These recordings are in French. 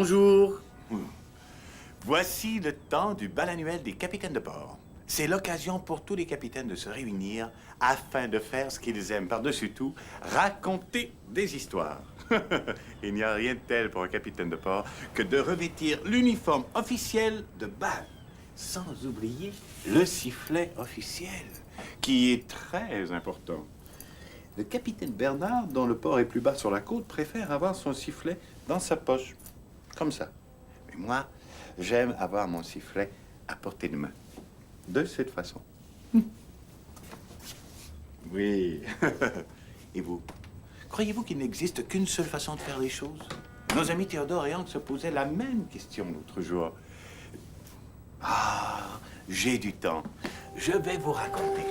Bonjour. Voici le temps du bal annuel des capitaines de port. C'est l'occasion pour tous les capitaines de se réunir afin de faire ce qu'ils aiment par-dessus tout, raconter des histoires. Il n'y a rien de tel pour un capitaine de port que de revêtir l'uniforme officiel de bal. Sans oublier le sifflet officiel, qui est très important. Le capitaine Bernard, dont le port est plus bas sur la côte, préfère avoir son sifflet dans sa poche, comme ça. Mais moi, j'aime avoir mon sifflet à portée de main, de cette façon. Oui. Et vous? Croyez-vous qu'il n'existe qu'une seule façon de faire les choses? Nos amis Théodore et Hank se posaient la même question l'autre jour. Ah, j'ai du temps. Je vais vous raconter.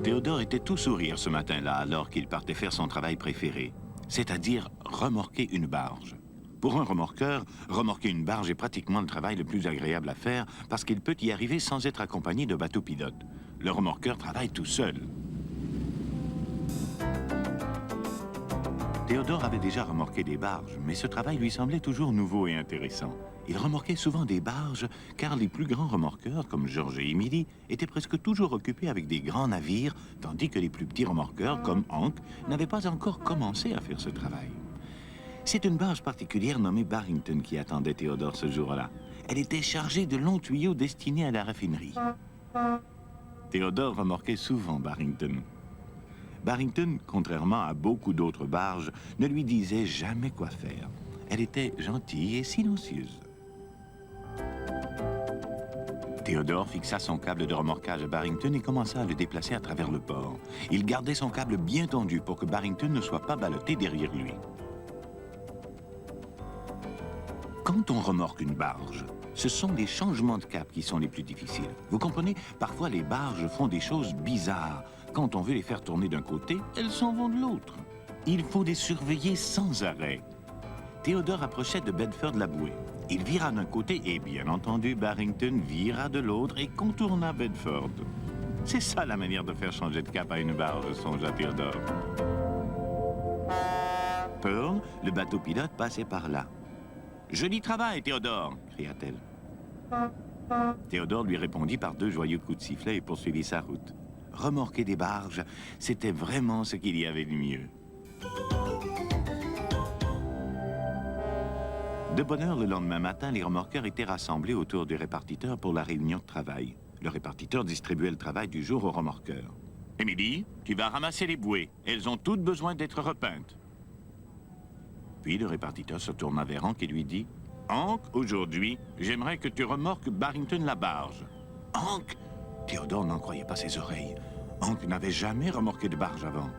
Théodore était tout sourire ce matin-là alors qu'il partait faire son travail préféré, c'est-à-dire remorquer une barge. Pour un remorqueur, remorquer une barge est pratiquement le travail le plus agréable à faire parce qu'il peut y arriver sans être accompagné de bateau-pilote. Le remorqueur travaille tout seul. Théodore avait déjà remorqué des barges, mais ce travail lui semblait toujours nouveau et intéressant. Il remorquait souvent des barges, car les plus grands remorqueurs, comme Georges et Émilie, étaient presque toujours occupés avec des grands navires, tandis que les plus petits remorqueurs, comme Hank, n'avaient pas encore commencé à faire ce travail. C'est une barge particulière nommée Barrington qui attendait Théodore ce jour-là. Elle était chargée de longs tuyaux destinés à la raffinerie. Théodore remorquait souvent Barrington. Barrington, contrairement à beaucoup d'autres barges, ne lui disait jamais quoi faire. Elle était gentille et silencieuse. Théodore fixa son câble de remorquage à Barrington et commença à le déplacer à travers le port. Il gardait son câble bien tendu pour que Barrington ne soit pas ballotté derrière lui. Quand on remorque une barge, ce sont les changements de cap qui sont les plus difficiles. Vous comprenez, parfois les barges font des choses bizarres. Quand on veut les faire tourner d'un côté, elles s'en vont de l'autre. Il faut les surveiller sans arrêt. Théodore approchait de Bedford la bouée. Il vira d'un côté et, bien entendu, Barrington vira de l'autre et contourna Bedford. C'est ça la manière de faire changer de cap à une barge, songea Théodore. Pearl, le bateau pilote, passait par là. « Joli travail, Théodore !» cria-t-elle. Théodore lui répondit par 2 joyeux coups de sifflet et poursuivit sa route. Remorquer des barges, c'était vraiment ce qu'il y avait de mieux. De bonne heure, le lendemain matin, les remorqueurs étaient rassemblés autour du répartiteur pour la réunion de travail. Le répartiteur distribuait le travail du jour aux remorqueurs. « Émilie, tu vas ramasser les bouées. Elles ont toutes besoin d'être repeintes. » Puis le répartiteur se tourna vers Hank et lui dit « Hank, aujourd'hui, j'aimerais que tu remorques Barrington la barge. »« Hank !» Théodore n'en croyait pas ses oreilles. Hank n'avait jamais remorqué de barge avant.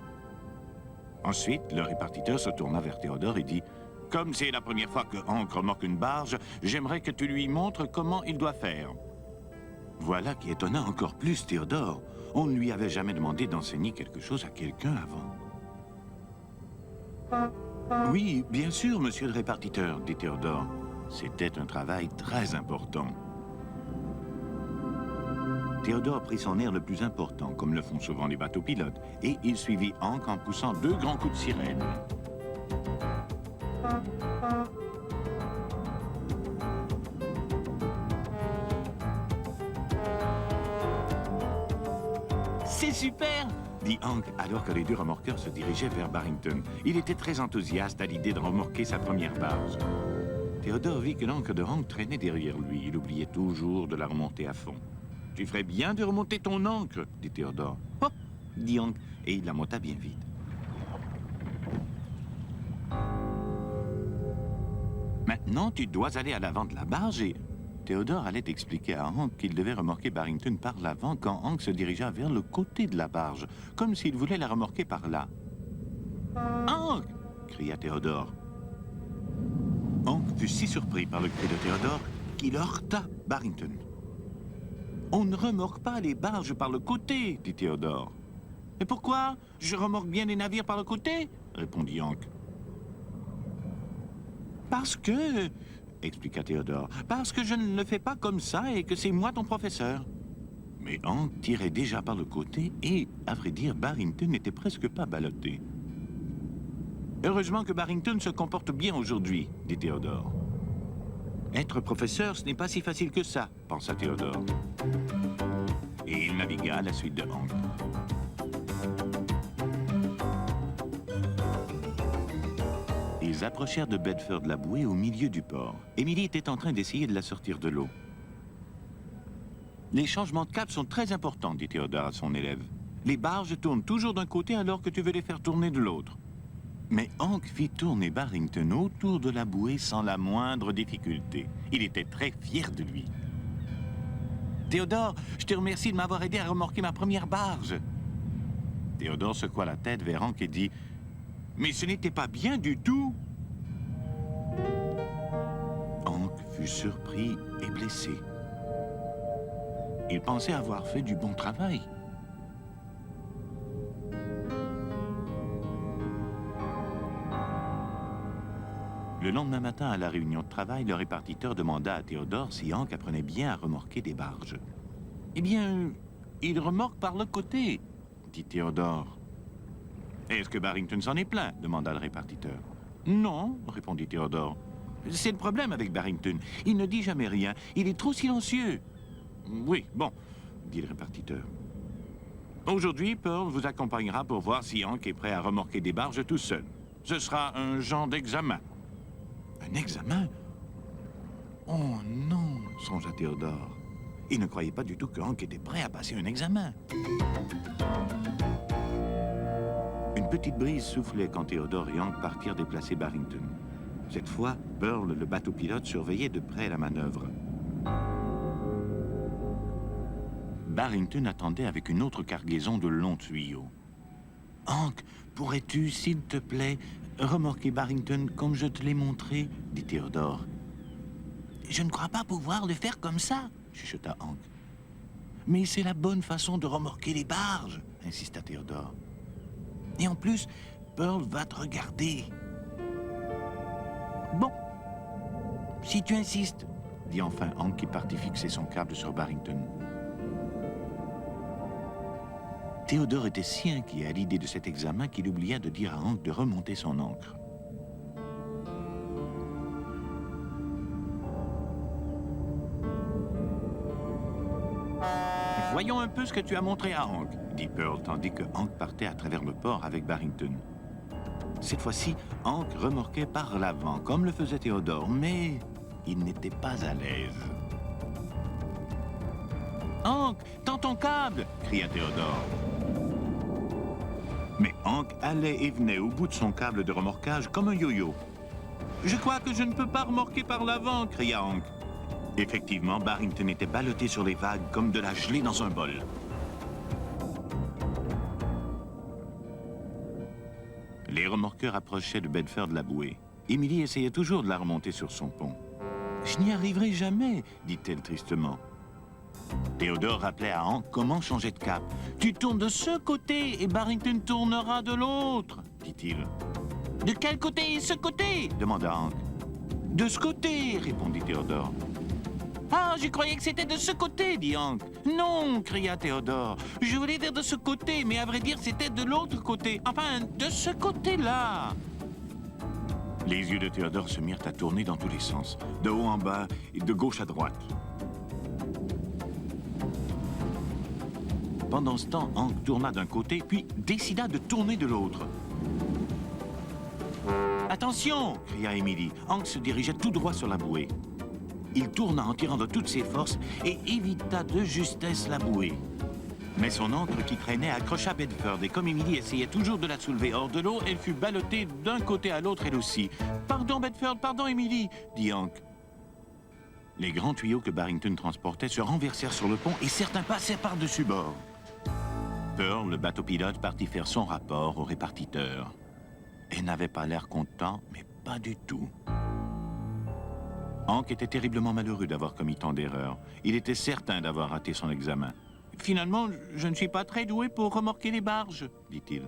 Ensuite, le répartiteur se tourna vers Théodore et dit « Comme c'est la première fois que Hank remorque une barge, j'aimerais que tu lui montres comment il doit faire. » Voilà qui étonna encore plus Théodore. On ne lui avait jamais demandé d'enseigner quelque chose à quelqu'un avant. « Oui, bien sûr, monsieur le répartiteur, » dit Théodore. C'était un travail très important. Théodore prit son air le plus important, comme le font souvent les bateaux pilotes, et il suivit Hank en poussant 2 grands coups de sirène. C'est super! Dit Hank alors que les 2 remorqueurs se dirigeaient vers Barrington. Il était très enthousiaste à l'idée de remorquer sa première barge. Théodore vit que l'ancre de Hank traînait derrière lui. Il oubliait toujours de la remonter à fond. « Tu ferais bien de remonter ton ancre, » dit Théodore. « Oh !» dit Hank, et il la monta bien vite. « Maintenant, tu dois aller à l'avant de la barge et... » Théodore allait expliquer à Hank qu'il devait remorquer Barrington par l'avant quand Hank se dirigea vers le côté de la barge, comme s'il voulait la remorquer par là. « Hank !» cria Théodore. Hank fut si surpris par le cri de Théodore qu'il heurta Barrington. « On ne remorque pas les barges par le côté, » dit Théodore. « Et pourquoi? Je remorque bien les navires par le côté, » répondit Hank. « Parce que... » expliqua Théodore. « Parce que je ne le fais pas comme ça et que c'est moi ton professeur. » Mais Hank tirait déjà par le côté et, à vrai dire, Barrington n'était presque pas ballotté. Heureusement que Barrington se comporte bien aujourd'hui, dit Théodore. Être professeur, ce n'est pas si facile que ça, pensa Théodore. Et il navigua à la suite de Hank. Ils approchèrent de Bedford-la-Bouée au milieu du port. Emily était en train d'essayer de la sortir de l'eau. Les changements de cap sont très importants, dit Théodore à son élève. Les barges tournent toujours d'un côté alors que tu veux les faire tourner de l'autre. Mais Hank fit tourner Barrington autour de la bouée sans la moindre difficulté. Il était très fier de lui. « Théodore, je te remercie de m'avoir aidé à remorquer ma première barge. » Théodore secoua la tête vers Hank et dit « Mais ce n'était pas bien du tout. » Hank fut surpris et blessé. Il pensait avoir fait du bon travail. Le lendemain matin, à la réunion de travail, le répartiteur demanda à Théodore si Hank apprenait bien à remorquer des barges. « Eh bien, il remorque par le côté, » dit Théodore. « Est-ce que Barrington s'en est plaint ?» demanda le répartiteur. « Non, » répondit Théodore. « C'est le problème avec Barrington. Il ne dit jamais rien. Il est trop silencieux. »« Oui, bon, » dit le répartiteur. « Aujourd'hui, Pearl vous accompagnera pour voir si Hank est prêt à remorquer des barges tout seul. Ce sera un genre d'examen. » Un examen? Oh non, songea Théodore. Il ne croyait pas du tout que Hank était prêt à passer un examen. Une petite brise soufflait quand Théodore et Hank partirent déplacer Barrington. Cette fois, Pearl, le bateau-pilote, surveillait de près la manœuvre. Barrington attendait avec une autre cargaison de longs tuyaux. « Hank, pourrais-tu, s'il te plaît, remorquer Barrington comme je te l'ai montré ?» dit Théodore. « Je ne crois pas pouvoir le faire comme ça, » chuchota Hank. « Mais c'est la bonne façon de remorquer les barges, » insista Théodore. « Et en plus, Pearl va te regarder. »« Bon, si tu insistes, » dit enfin Hank qui partit fixer son câble sur Barrington. Théodore était si inquiet à l'idée de cet examen qu'il oublia de dire à Hank de remonter son ancre. « Voyons un peu ce que tu as montré à Hank, » dit Pearl, tandis que Hank partait à travers le port avec Barrington. Cette fois-ci, Hank remorquait par l'avant, comme le faisait Théodore, mais il n'était pas à l'aise. « Hank, tends ton câble !» cria Théodore. Mais Hank allait et venait au bout de son câble de remorquage comme un yo-yo. « Je crois que je ne peux pas remorquer par l'avant !» cria Hank. Effectivement, Barrington était ballotté sur les vagues comme de la gelée dans un bol. Les remorqueurs approchaient de Bedford-la-Bouée. Emily essayait toujours de la remonter sur son pont. « Je n'y arriverai jamais !» dit-elle tristement. Théodore rappelait à Hank comment changer de cap. « Tu tournes de ce côté et Barrington tournera de l'autre, » dit-il. « De quel côté et ce côté ?» demanda Hank. « De ce côté, » répondit Théodore. « Ah, je croyais que c'était de ce côté, » dit Hank. « Non, » cria Théodore. « Je voulais dire de ce côté, mais à vrai dire, c'était de l'autre côté. Enfin, de ce côté-là. » Les yeux de Théodore se mirent à tourner dans tous les sens, de haut en bas et de gauche à droite. Pendant ce temps, Hank tourna d'un côté, puis décida de tourner de l'autre. « Attention !» cria Emily. Hank se dirigeait tout droit sur la bouée. Il tourna en tirant de toutes ses forces et évita de justesse la bouée. Mais son ancre qui traînait accrocha Bedford et comme Emily essayait toujours de la soulever hors de l'eau, elle fut ballottée d'un côté à l'autre elle aussi. « Pardon Bedford, pardon Emily !» dit Hank. Les grands tuyaux que Barrington transportait se renversèrent sur le pont et certains passèrent par-dessus bord. Pearl, le bateau-pilote, partit faire son rapport au répartiteur. Elle n'avait pas l'air content, mais pas du tout. Hank était terriblement malheureux d'avoir commis tant d'erreurs. Il était certain d'avoir raté son examen. « Finalement, je ne suis pas très doué pour remorquer les barges, » dit-il.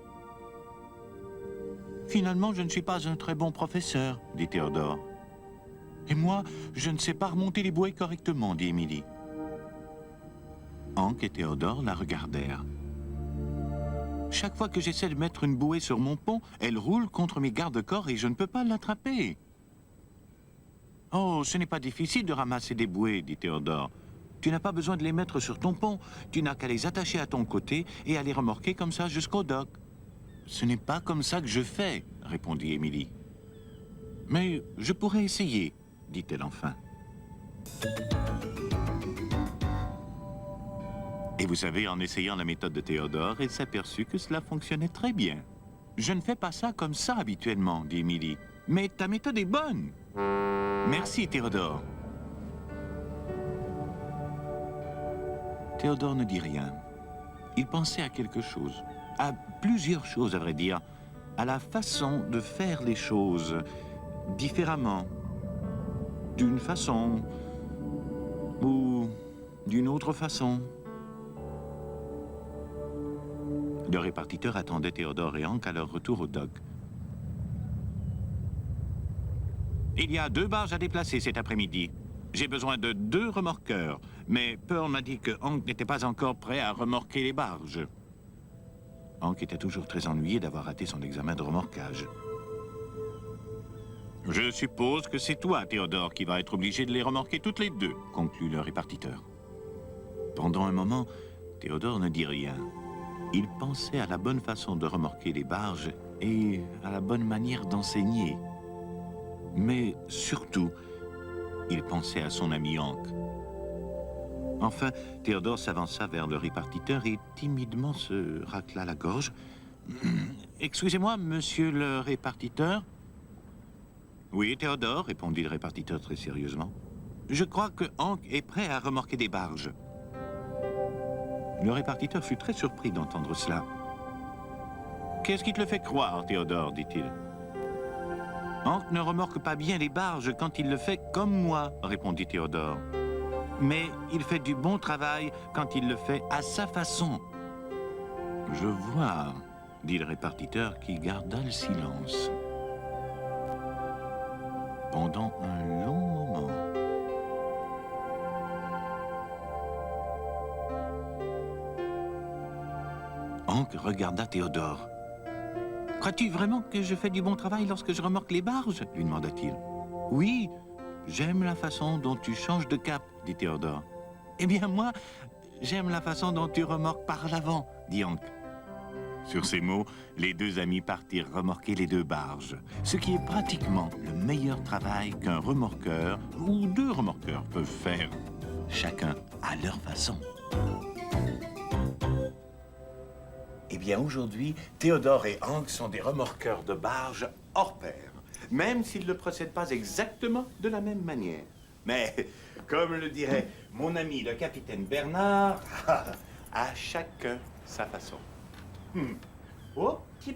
« Finalement, je ne suis pas un très bon professeur, » dit Théodore. « Et moi, je ne sais pas remonter les bouées correctement, » dit Emily. Hank et Théodore la regardèrent. « Chaque fois que j'essaie de mettre une bouée sur mon pont, elle roule contre mes garde-corps et je ne peux pas l'attraper. Oh, ce n'est pas difficile de ramasser des bouées, dit Théodore. Tu n'as pas besoin de les mettre sur ton pont. Tu n'as qu'à les attacher à ton côté et à les remorquer comme ça jusqu'au dock. Ce n'est pas comme ça que je fais, répondit Émilie. Mais je pourrais essayer, dit-elle enfin. Et vous savez, en essayant la méthode de Théodore, elle s'aperçut que cela fonctionnait très bien. Je ne fais pas ça comme ça habituellement, dit Émilie. Mais ta méthode est bonne. Merci, Théodore. Théodore ne dit rien. Il pensait à quelque chose. À plusieurs choses, à vrai dire. À la façon de faire les choses différemment. D'une façon ou d'une autre façon. Le répartiteur attendait Théodore et Hank à leur retour au dock. Il y a 2 barges à déplacer cet après-midi. J'ai besoin de 2 remorqueurs, mais Pearl m'a dit que Hank n'était pas encore prêt à remorquer les barges. Hank était toujours très ennuyé d'avoir raté son examen de remorquage. Je suppose que c'est toi, Théodore, qui va être obligé de les remorquer toutes les 2, conclut le répartiteur. Pendant un moment, Théodore ne dit rien. Il pensait à la bonne façon de remorquer les barges et à la bonne manière d'enseigner. Mais surtout, il pensait à son ami Hank. Enfin, Théodore s'avança vers le répartiteur et timidement se racla la gorge. « Excusez-moi, monsieur le répartiteur ?» « Oui, Théodore, répondit le répartiteur très sérieusement. « Je crois que Hank est prêt à remorquer des barges. » Le répartiteur fut très surpris d'entendre cela. « Qu'est-ce qui te le fait croire, Théodore ?» dit-il. « Hank ne remorque pas bien les barges quand il le fait comme moi, » répondit Théodore. « Mais il fait du bon travail quand il le fait à sa façon. »« Je vois, » dit le répartiteur qui garda le silence. Pendant un long moment. Hank regarda Théodore. « Crois-tu vraiment que je fais du bon travail lorsque je remorque les barges ?» lui demanda-t-il. « Oui, j'aime la façon dont tu changes de cap, » dit Théodore. « Eh bien, moi, j'aime la façon dont tu remorques par l'avant, » dit Hank. Sur ces mots, les 2 amis partirent remorquer les 2 barges, ce qui est pratiquement le meilleur travail qu'un remorqueur ou 2 remorqueurs peuvent faire, chacun à leur façon. Eh bien, aujourd'hui, Théodore et Hank sont des remorqueurs de barges hors pair, même s'ils ne procèdent pas exactement de la même manière. Mais, comme le dirait mon ami le capitaine Bernard, à chacun sa façon. Oh, petit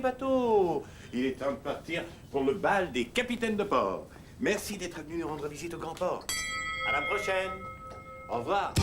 bateau, il est temps de partir pour le bal des capitaines de port. Merci d'être venu nous rendre visite au Grand Port. À la prochaine. Au revoir.